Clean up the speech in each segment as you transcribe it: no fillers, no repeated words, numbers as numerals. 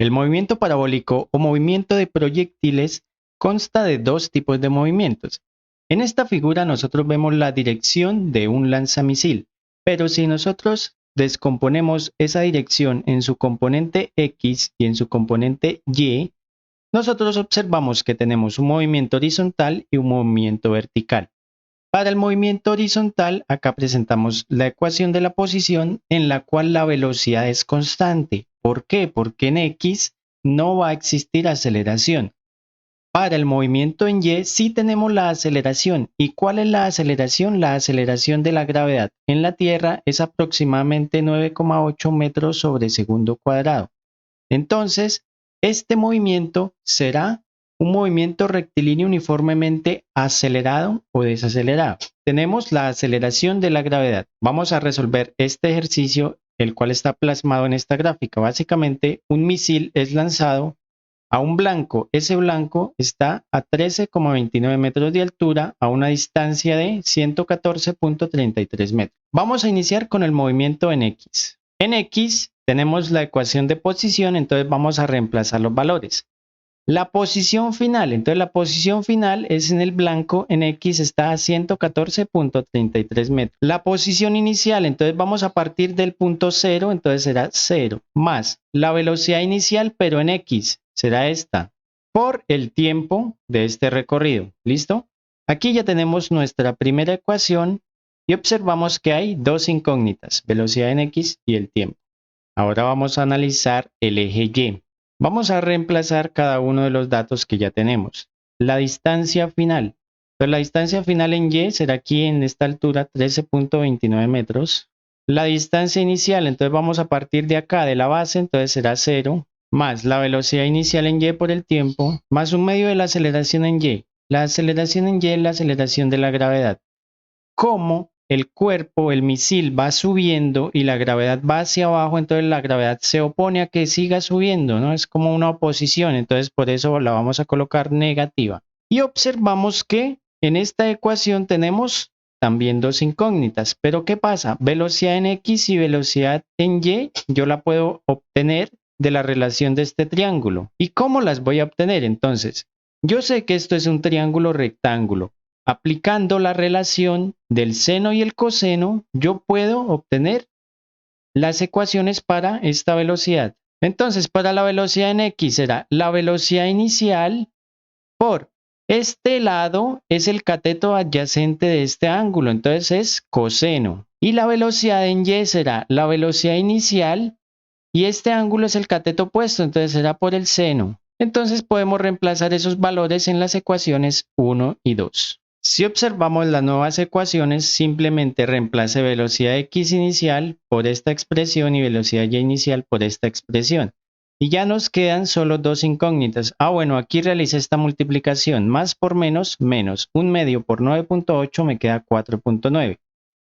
El movimiento parabólico o movimiento de proyectiles consta de dos tipos de movimientos. En esta figura nosotros vemos la dirección de un lanzamisil, pero si nosotros descomponemos esa dirección en su componente X y en su componente Y, nosotros observamos que tenemos un movimiento horizontal y un movimiento vertical. Para el movimiento horizontal, acá presentamos la ecuación de la posición en la cual la velocidad es constante. ¿Por qué? Porque en X no va a existir aceleración. Para el movimiento en Y sí tenemos la aceleración. ¿Y cuál es la aceleración? La aceleración de la gravedad en la Tierra es aproximadamente 9,8 metros sobre segundo cuadrado. Entonces, este movimiento será un movimiento rectilíneo uniformemente acelerado o desacelerado. Tenemos la aceleración de la gravedad. Vamos a resolver este ejercicio, el cual está plasmado en esta gráfica. Básicamente, un misil es lanzado a un blanco. Ese blanco está a 13,29 metros de altura a una distancia de 114,33 metros. Vamos a iniciar con el movimiento en X. En X tenemos la ecuación de posición, entonces vamos a reemplazar los valores. La posición final, entonces la posición final es en el blanco, en X está a 114,33 metros. La posición inicial, entonces vamos a partir del punto 0, entonces será 0, más la velocidad inicial, pero en X, será esta, por el tiempo de este recorrido. ¿Listo? Aquí ya tenemos nuestra primera ecuación y observamos que hay dos incógnitas, velocidad en X y el tiempo. Ahora vamos a analizar el eje Y. Vamos a reemplazar cada uno de los datos que ya tenemos. La distancia final. Entonces, la distancia final en Y será aquí en esta altura 13,29 metros. La distancia inicial, entonces vamos a partir de acá, de la base, entonces será 0, más la velocidad inicial en Y por el tiempo, más un medio de la aceleración en Y. La aceleración en Y es la aceleración de la gravedad. ¿Cómo? El cuerpo, el misil va subiendo y la gravedad va hacia abajo, entonces la gravedad se opone a que siga subiendo, ¿no? Es como una oposición, entonces por eso la vamos a colocar negativa. Y observamos que en esta ecuación tenemos también dos incógnitas, pero ¿qué pasa? Velocidad en X y velocidad en Y, yo la puedo obtener de la relación de este triángulo. ¿Y cómo las voy a obtener? Entonces, yo sé que esto es un triángulo rectángulo. Aplicando la relación del seno y el coseno, yo puedo obtener las ecuaciones para esta velocidad. Entonces, para la velocidad en X será la velocidad inicial por este lado es el cateto adyacente de este ángulo, entonces es coseno. Y la velocidad en Y será la velocidad inicial y este ángulo es el cateto opuesto, entonces será por el seno. Entonces podemos reemplazar esos valores en las ecuaciones 1 y 2. Si observamos las nuevas ecuaciones, simplemente reemplace velocidad x inicial por esta expresión y velocidad y inicial por esta expresión. Y ya nos quedan solo dos incógnitas. Bueno, aquí realicé esta multiplicación. Más por menos, menos. 1/2 por 9,8 me queda 4,9.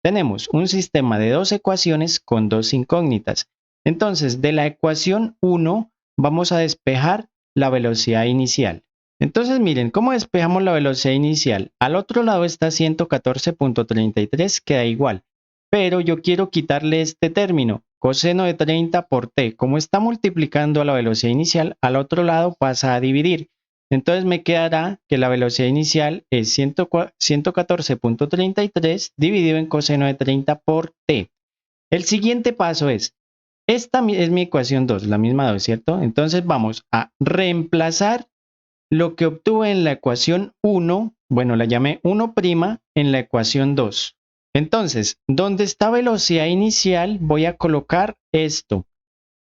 Tenemos un sistema de dos ecuaciones con dos incógnitas. Entonces, de la ecuación 1 vamos a despejar la velocidad inicial. Entonces, miren, ¿cómo despejamos la velocidad inicial? Al otro lado está 114,33, queda igual. Pero yo quiero quitarle este término, coseno de 30 por t. Como está multiplicando a la velocidad inicial, al otro lado pasa a dividir. Entonces me quedará que la velocidad inicial es 114,33 dividido en coseno de 30 por t. El siguiente paso es, esta es mi ecuación 2, la misma 2, ¿cierto? Entonces vamos a reemplazar lo que obtuve en la ecuación 1, bueno, la llamé 1' en la ecuación 2. Entonces, donde está velocidad inicial, voy a colocar esto.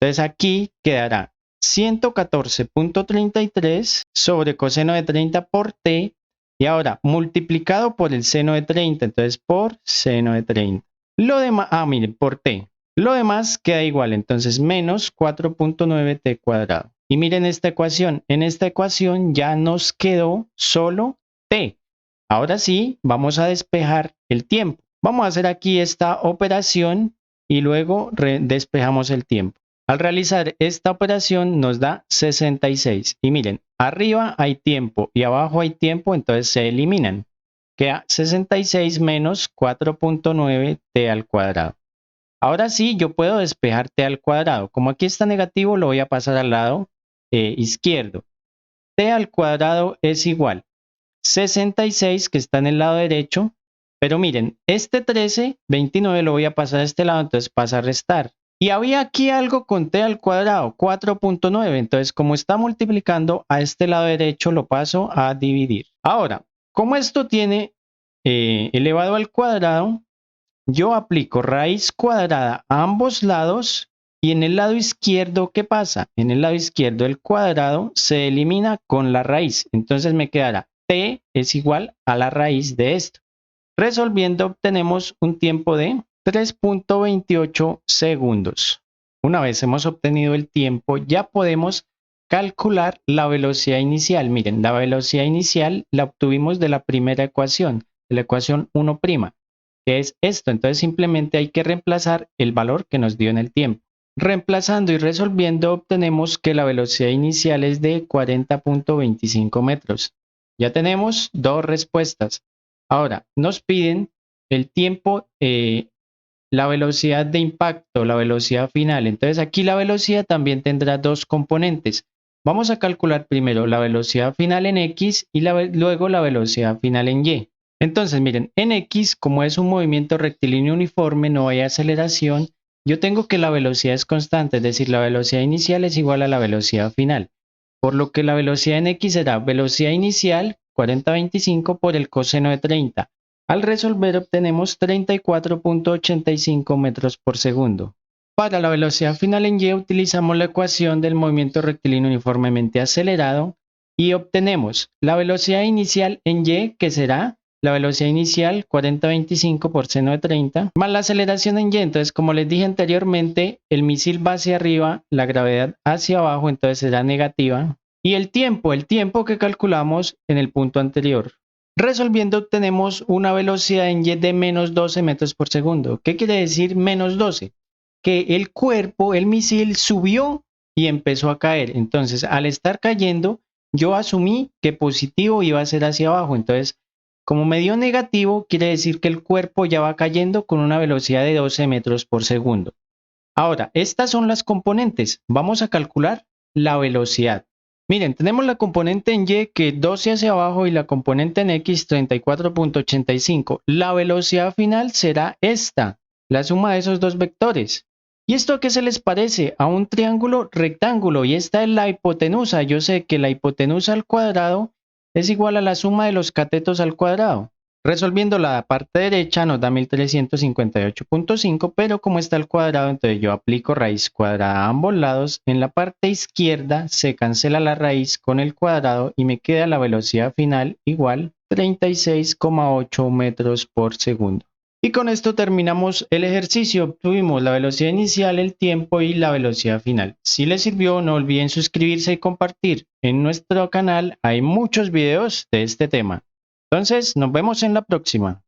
Entonces aquí quedará 114,33 sobre coseno de 30 por t y ahora multiplicado por el seno de 30, entonces por seno de 30. Lo demás, miren, por t. Lo demás queda igual, entonces menos 4,9 t cuadrado. Y miren esta ecuación, en esta ecuación ya nos quedó solo t. Ahora sí, vamos a despejar el tiempo. Vamos a hacer aquí esta operación y luego despejamos el tiempo. Al realizar esta operación nos da 66. Y miren, arriba hay tiempo y abajo hay tiempo, entonces se eliminan. Queda 66 menos 4,9 t al cuadrado. Ahora sí, yo puedo despejar t al cuadrado. Como aquí está negativo, lo voy a pasar al lado izquierdo. T al cuadrado es igual 66, que está en el lado derecho, pero miren, este 13, 29 lo voy a pasar a este lado, entonces pasa a restar. Y había aquí algo con t al cuadrado, 4.9, entonces como está multiplicando a este lado derecho, lo paso a dividir. Ahora, como esto tiene elevado al cuadrado, yo aplico raíz cuadrada a ambos lados y en el lado izquierdo, ¿qué pasa? En el lado izquierdo el cuadrado se elimina con la raíz, entonces me quedará t es igual a la raíz de esto. Resolviendo obtenemos un tiempo de 3.28 segundos. Una vez hemos obtenido el tiempo, ya podemos calcular la velocidad inicial. Miren, la velocidad inicial la obtuvimos de la primera ecuación, de la ecuación 1', que es esto. Entonces simplemente hay que reemplazar el valor que nos dio en el tiempo. Reemplazando y resolviendo obtenemos que la velocidad inicial es de 40.25 metros. Ya tenemos dos respuestas. Ahora, nos piden el tiempo, la velocidad de impacto, la velocidad final. Entonces aquí la velocidad también tendrá dos componentes. Vamos a calcular primero la velocidad final en X y luego la velocidad final en Y. Entonces miren, en X, como es un movimiento rectilíneo uniforme, no hay aceleración, yo tengo que la velocidad es constante, es decir, la velocidad inicial es igual a la velocidad final. Por lo que la velocidad en X será velocidad inicial 40-25 por el coseno de 30. Al resolver obtenemos 34.85 metros por segundo. Para la velocidad final en Y utilizamos la ecuación del movimiento rectilíneo uniformemente acelerado y obtenemos la velocidad inicial en Y, que será la velocidad inicial 40-25 por seno de 30, más la aceleración en Y. Entonces, como les dije anteriormente, el misil va hacia arriba, la gravedad hacia abajo, entonces será negativa. Y el tiempo que calculamos en el punto anterior. Resolviendo obtenemos una velocidad en Y de menos 12 metros por segundo. ¿Qué quiere decir menos 12? Que el cuerpo, el misil, subió y empezó a caer. Entonces, al estar cayendo, yo asumí que positivo iba a ser hacia abajo. Entonces, como me dio negativo, quiere decir que el cuerpo ya va cayendo con una velocidad de 12 metros por segundo. Ahora, estas son las componentes. Vamos a calcular la velocidad. Miren, tenemos la componente en Y que 12 hacia abajo y la componente en X 34.85. La velocidad final será esta, la suma de esos dos vectores. ¿Y esto a qué se les parece? A un triángulo rectángulo, y esta es la hipotenusa. Yo sé que la hipotenusa al cuadrado es igual a la suma de los catetos al cuadrado. Resolviendo la parte derecha nos da 1358.5, pero como está al cuadrado, entonces yo aplico raíz cuadrada a ambos lados. En la parte izquierda se cancela la raíz con el cuadrado y me queda la velocidad final igual 36,8 metros por segundo. Y con esto terminamos el ejercicio. Obtuvimos la velocidad inicial, el tiempo y la velocidad final. Si les sirvió, no olviden suscribirse y compartir. En nuestro canal hay muchos videos de este tema. Entonces, nos vemos en la próxima.